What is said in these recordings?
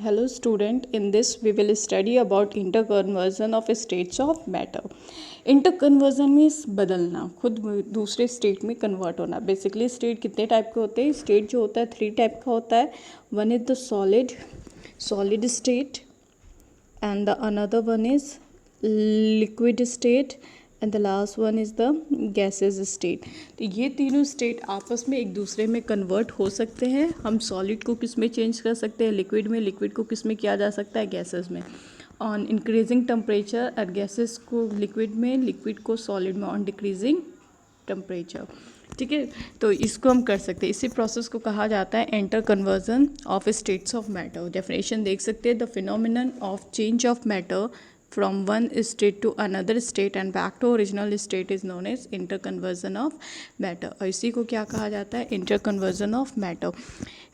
Hello student, in this we will study about interconversion of states of matter. Interconversion means बदलना, खुद दूसरे state में convert होना. Basically state कितने type के होते हैं? स्टेट जो होता है 3 टाइप का होता है. One is the solid state and the another one is liquid state and the last one is the gaseous state. तो ये तीनों स्टेट आपस में एक दूसरे में कन्वर्ट हो सकते हैं. हम सॉलिड को किस में चेंज कर सकते हैं? लिक्विड में. लिक्विड को किस में किया जा सकता है? गैसेस में. ऑन इंक्रीजिंग टेम्परेचर और गैसेस को लिक्विड में, लिक्विड को सॉलिड में ऑन डिक्रीजिंग टेम्परेचर. ठीक है, तो इसको हम कर सकते हैं. इसी प्रोसेस को कहा जाता है interconversion of states of matter. Definition देख सकते हैं. The phenomenon of change of matter from one state to another state and back to original state is known as interconversion of matter. और इसी को क्या कहा जाता है? Interconversion of matter.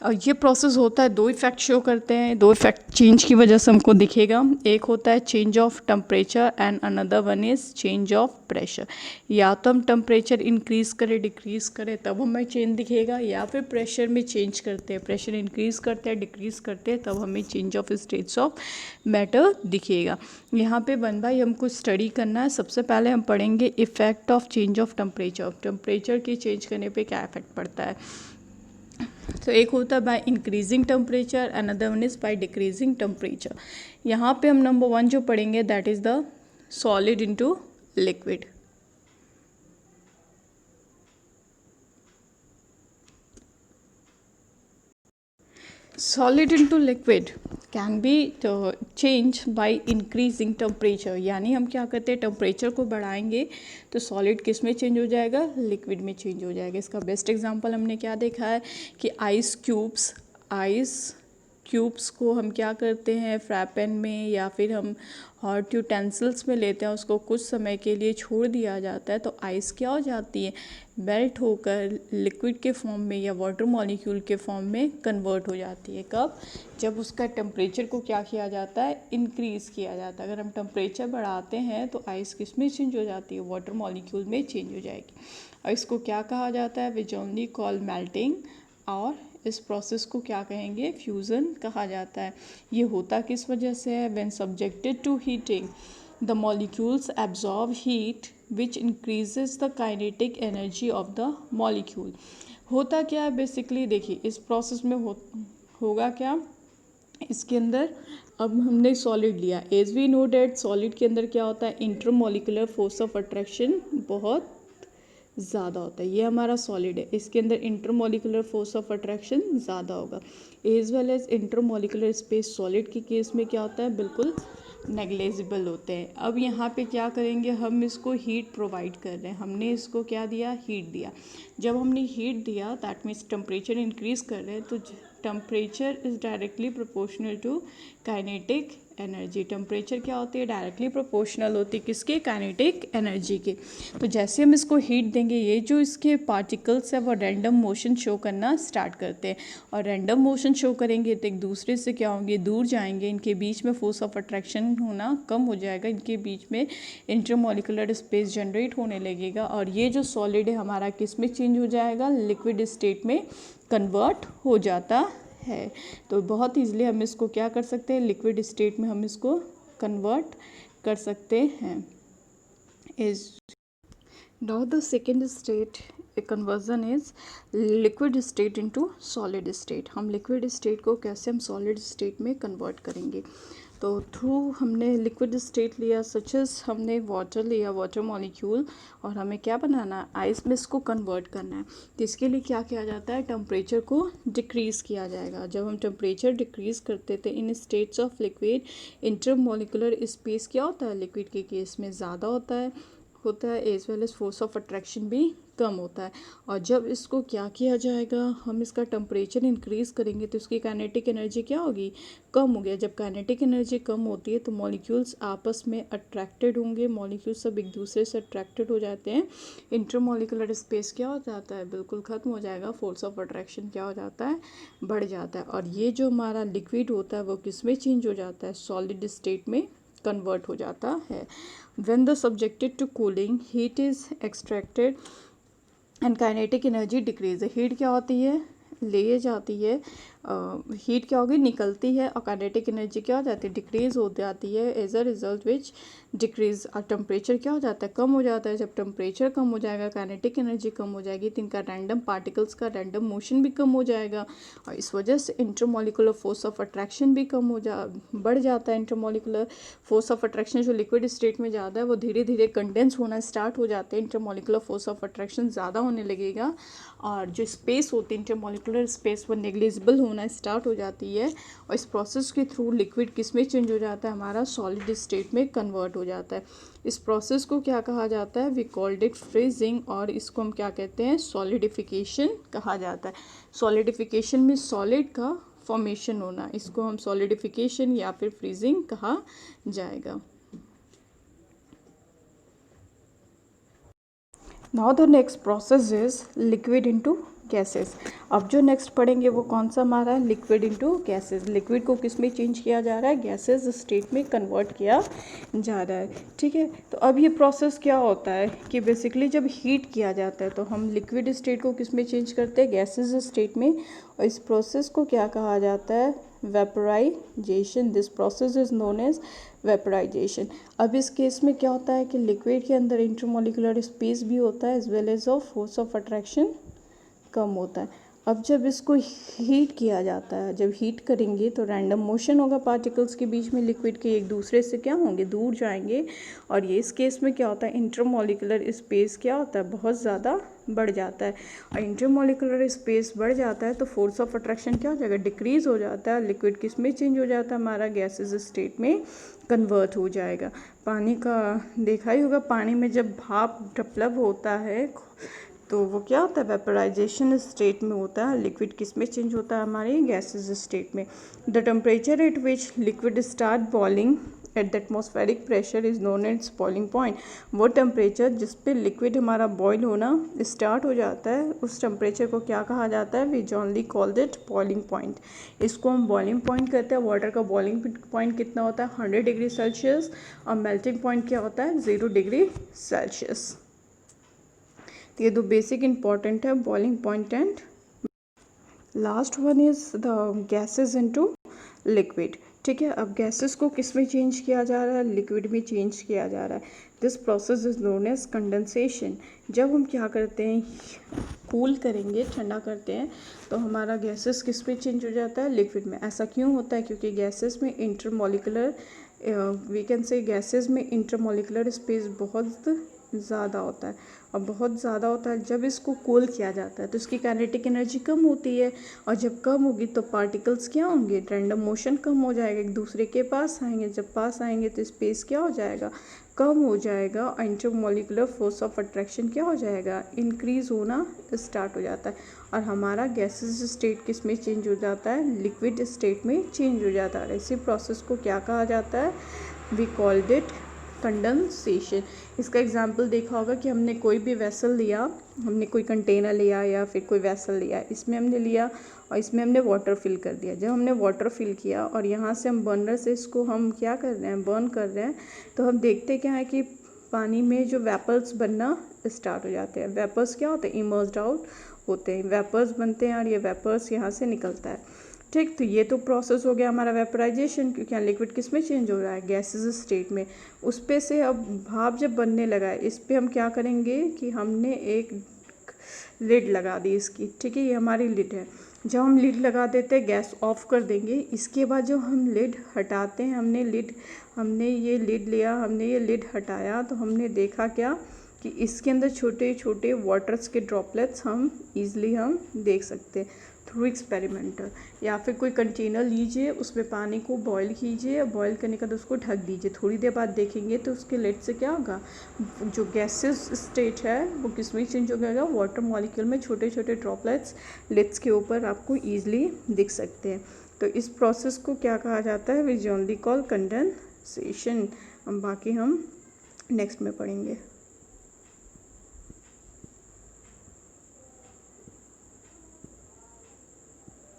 और ये प्रोसेस होता है, 2 इफेक्ट शो करते हैं. 2 इफेक्ट चेंज की वजह से हमको दिखेगा. एक होता है change of temperature and another one is change of pressure. या तो हम टेम्परेचर इंक्रीज़ करें, डिक्रीज़ करें, तब हमें चेंज दिखेगा, या फिर प्रेशर में चेंज करते हैं, प्रेशर इंक्रीज़ करते हैं, डिक्रीज़ करते हैं, तब हमें change of states of matter दिखेगा. यहाँ पे 1 बाय हमको स्टडी करना है. सबसे पहले हम पढ़ेंगे effect of change of temperature. Temperature के चेंज करने पे क्या इफेक्ट पड़ता है. तो एक होता है by increasing temperature, another one is by decreasing temperature. यहाँ पे हम नंबर 1 जो पढ़ेंगे that is the solid into liquid. Solid into liquid can be change by increasing temperature. यानी हम क्या करते हैं, टेम्परेचर को बढ़ाएंगे तो सॉलिड किस में चेंज हो जाएगा? लिक्विड में चेंज हो जाएगा. इसका बेस्ट एग्जांपल हमने क्या देखा है कि आइस क्यूब्स को हम क्या करते हैं, फ्राई पैन में या फिर हम हॉट यूटेंसिल्स में लेते हैं, उसको कुछ समय के लिए छोड़ दिया जाता है तो आइस क्या हो जाती है, मेल्ट होकर लिक्विड के फॉर्म में या वाटर मॉलिक्यूल के फॉर्म में कन्वर्ट हो जाती है. कब? जब उसका टेम्परेचर को क्या किया जाता है, इंक्रीज़ किया जाता है. अगर हम टेम्परेचर बढ़ाते हैं तो आइस किस में चेंज हो जाती है, वाटर मॉलिक्यूल में चेंज हो जाएगी. और इसको क्या कहा जाता है, विच ओनली कॉल मेल्टिंग. और इस प्रोसेस को क्या कहेंगे, फ्यूज़न कहा जाता है. ये होता किस वजह से है, when subjected to heating the molecules absorb heat which increases the kinetic energy of the molecule. होता क्या है बेसिकली, देखिए इस प्रोसेस में होगा क्या, इसके अंदर अब हमने सॉलिड लिया. As we know that solid के अंदर क्या होता है, इंटरमॉलिकुलर फोर्स ऑफ अट्रैक्शन बहुत ज़्यादा होता है. ये हमारा सॉलिड है, इसके अंदर इंटरमॉलिकुलर फोर्स ऑफ अट्रैक्शन ज़्यादा होगा. As well as intermolecular space solid के केस में क्या होता है, बिल्कुल नेग्लेजिबल होते हैं. अब यहाँ पे क्या करेंगे, हम इसको हीट प्रोवाइड कर रहे हैं. हमने इसको क्या दिया, हीट दिया. जब हमने हीट दिया दैट मीन्स टेम्परेचर इंक्रीज़ कर रहे हैं, तो temperature is directly proportional to kinetic energy. Temperature क्या होती है, डायरेक्टली प्रोपोर्शनल होती है किसके, काइनेटिक एनर्जी के. तो जैसे हम इसको हीट देंगे, ये जो इसके पार्टिकल्स है वो रैंडम मोशन शो करना स्टार्ट करते हैं. और रैंडम मोशन शो करेंगे तो एक दूसरे से क्या होंगे, दूर जाएंगे. इनके बीच में फोर्स ऑफ अट्रैक्शन होना कम हो जाएगा, इनके बीच में इंटरमॉलिकुलर स्पेस जनरेट होने लगेगा. और ये जो सॉलिड है हमारा किस में चेंज हो जाएगा, लिक्विड स्टेट में कन्वर्ट हो जाता है. तो बहुत ईजिली हम इसको क्या कर सकते हैं, लिक्विड स्टेट में हम इसको कन्वर्ट कर सकते हैं. Is now the second state conversion is liquid state into solid state. हम लिक्विड स्टेट को कैसे हम सॉलिड स्टेट में कन्वर्ट करेंगे. तो थ्रू हमने लिक्विड स्टेट लिया, सच एज हमने वाटर लिया, वाटर मॉलिक्यूल, और हमें क्या बनाना है, आइस में इसको कन्वर्ट करना है. तो इसके लिए क्या किया जाता है, टेम्परेचर को डिक्रीज़ किया जाएगा. जब हम टेम्परेचर डिक्रीज़ करते थे in states of liquid, intermolecular space क्या होता है, लिक्विड के केस में ज़्यादा होता है as well as force of attraction भी कम होता है. और जब इसको क्या किया जाएगा, हम इसका टेम्परेचर इंक्रीज़ करेंगे तो इसकी काइनेटिक एनर्जी क्या होगी, कम हो गया. जब काइनेटिक एनर्जी कम होती है तो मॉलिक्यूल्स आपस में अट्रैक्टेड होंगे, मॉलिक्यूल्स सब एक दूसरे से अट्रैक्टेड हो जाते हैं. इंटरमॉलिकुलर स्पेस क्या हो जाता है, बिल्कुल ख़त्म हो जाएगा. फोर्स ऑफ अट्रैक्शन क्या हो जाता है, बढ़ जाता है. और ये जो हमारा लिक्विड होता है वो किस में चेंज हो जाता है, सॉलिड स्टेट में कन्वर्ट हो जाता है. When the subjected to cooling, heat is extracted and kinetic energy decrease. Heat क्या होती है, ले जाती है, हीट क्या होगी, निकलती है, और काइनेटिक एनर्जी क्या हो जाती है, डिक्रीज हो जाती है, as a result which decrease. और टेम्परेचर क्या हो जाता है, कम हो जाता है। जब टेम्परेचर कम हो जाएगा, काइनेटिक एनर्जी कम हो जाएगी, तो इनका रैंडम पार्टिकल्स का रैंडम मोशन भी कम हो जाएगा, और इस वजह से इंटरमोलिकुलर फोर्स ऑफ अट्रैक्शन भी बढ़ जाता है। इंटरमोलिकुलर फोर्स ऑफ अट्रैक्शन जो लिक्विड स्टेट में ज़्यादा है, वो धीरे धीरे कंडेंस होना स्टार्ट हो जाते हैं। इंटरमोलिकुलर फोर्स ऑफ अट्रैक्शन ज़्यादा होने लगेगा, और जो स्पेस होती है इंटरमोलिकुलर स्पेस, वो नेग्लिजिबल होना स्टार्ट हो जाती है। और इस प्रोसेस के थ्रू लिक्विड किस में चेंज हो जाता है, हमारा सॉलिड स्टेट में कन्वर्ट हो जाता है। इस प्रोसेस को क्या कहा जाता है, वी कॉल्ड इट फ्रीजिंग, और इसको हम क्या कहते हैं, सॉलिडिफिकेशन कहा जाता है। सॉलिडिफिकेशन में सॉलिड का फॉर्मेशन होना, इसको हम सॉलिडिफिकेशन या फिर फ्रीजिंग कहा जाएगा। Now the next process is liquid into gases. अब जो नेक्स्ट पढ़ेंगे वो कौन सा हमारा है, लिक्विड इनटू गैसेस। लिक्विड को किस में चेंज किया जा रहा है, गैसेस स्टेट में कन्वर्ट किया जा रहा है। ठीक है, तो अब ये प्रोसेस क्या होता है कि बेसिकली जब हीट किया जाता है तो हम लिक्विड स्टेट को किस में चेंज करते हैं, गैसेस स्टेट में, और इस प्रोसेस को क्या कहा जाता है, vaporisation. This process is known as vaporisation. अब इस केस में क्या होता है कि लिक्विड के अंदर इंटरमोलिकुलर स्पेस भी होता है, as well as of force of attraction कम होता है। अब जब इसको हीट किया जाता है, जब हीट करेंगे तो रैंडम मोशन होगा पार्टिकल्स के बीच में, लिक्विड के एक दूसरे से क्या होंगे, दूर जाएंगे, और ये इस केस में क्या होता है, इंटरमोलिकुलर स्पेस क्या होता है, बहुत ज़्यादा बढ़ जाता है। और इंटरमोलिकुलर स्पेस बढ़ जाता है तो फोर्स ऑफ अट्रैक्शन क्या हो जाएगा, डिक्रीज हो जाता है। लिक्विड किस में चेंज हो जाता है, हमारा गैसेस स्टेट में कन्वर्ट हो जाएगा। पानी का देखा ही होगा, पानी में जब भाप डेवलप होता है तो वो क्या होता है, वेपराइजेशन स्टेट में होता है। लिक्विड किस में चेंज होता है, हमारे गैसेस स्टेट में। The temperature at which liquid start boiling at the atmospheric pressure is known as boiling point. वो टेम्परेचर जिस पे लिक्विड हमारा बॉयल होना स्टार्ट हो जाता है, उस टेम्परेचर को क्या कहा जाता है, we generally called it boiling point. इसको हम बॉइलिंग पॉइंट कहते हैं। वाटर का बॉइलिंग पॉइंट कितना होता है, 100 डिग्री सेल्सियस, और मेल्टिंग पॉइंट क्या होता है, 0 डिग्री सेल्सियस। तो ये दो बेसिक इंपॉर्टेंट है, boiling point and last one is the gases into liquid. ठीक है, अब गैसेस को किस में चेंज किया जा रहा है, लिक्विड में चेंज किया जा रहा है। This process is known as condensation. जब हम क्या करते हैं, कूल करेंगे, ठंडा करते हैं, तो हमारा गैसेस किस में चेंज हो जाता है, लिक्विड में। ऐसा क्यों होता है, क्योंकि गैसेस में intermolecular we can say gases में इंटरमोलिकुलर स्पेस बहुत ज़्यादा होता है, और बहुत ज़्यादा होता है। जब इसको कूल किया जाता है तो इसकी काइनेटिक एनर्जी कम होती है, और जब कम होगी तो पार्टिकल्स क्या होंगे, रैंडम मोशन कम हो जाएगा, एक दूसरे के पास आएंगे। जब पास आएंगे तो स्पेस क्या हो जाएगा, कम हो जाएगा, और इंटरमोलिकुलर फोर्स ऑफ अट्रैक्शन क्या हो जाएगा, इंक्रीज होना स्टार्ट हो जाता है, और हमारा गैसेस स्टेट किस में चेंज हो जाता है, लिक्विड स्टेट में चेंज हो जाता है। इसी प्रोसेस को क्या कहा जाता है, वी कॉल्ड इट कंडेंसेशन। इसका एग्जाम्पल देखा होगा कि हमने कोई भी वेसल लिया, हमने कोई कंटेनर लिया या फिर कोई वेसल लिया, इसमें हमने लिया और इसमें हमने वाटर फिल कर दिया। जब हमने वाटर फिल किया और यहाँ से हम बर्नर से इसको हम क्या कर रहे हैं, बर्न कर रहे हैं, तो हम देखते क्या है कि पानी में जो वेपर्स बनना स्टार्ट हो जाते हैं। वेपर्स क्या होते हैं, इमर्स्ड आउट होते हैं, वेपर्स बनते हैं, और ये वेपर्स यहाँ से निकलता है। ठीक, तो ये तो प्रोसेस हो गया हमारा वेपराइजेशन, क्योंकि यहाँ लिक्विड किस में चेंज हो रहा है, गैसेस स्टेट में। उस पे से अब भाप जब बनने लगा है, इस पे हम क्या करेंगे कि हमने एक लिड लगा दी इसकी। ठीक है, ये हमारी लिड है। जब हम लिड लगा देते हैं, गैस ऑफ कर देंगे। इसके बाद जो हम लिड हटाते हैं, हमने ये लिड लिया, हमने ये लिड हटाया, तो हमने देखा क्या कि इसके अंदर छोटे छोटे वाटर्स के ड्रॉपलेट्स हम ईज़िली हम देख सकते हैं थ्रू एक्सपेरिमेंटल। या फिर कोई कंटेनर लीजिए, उसमें पानी को बॉईल कीजिए, बॉईल करने के बाद उसको ढक दीजिए। थोड़ी देर बाद देखेंगे तो उसके लिड से क्या होगा, जो गैसेस स्टेट है वो किस में चेंज हो जाएगा, वाटर मॉलिक्यूल में छोटे छोटे ड्रॉपलेट्स लिड्स के ऊपर आपको ईजिली दिख सकते हैं। तो इस प्रोसेस को क्या कहा जाता है, वी जनरली कॉल कंडेंसेशन। बाकी हम नेक्स्ट में पढ़ेंगे।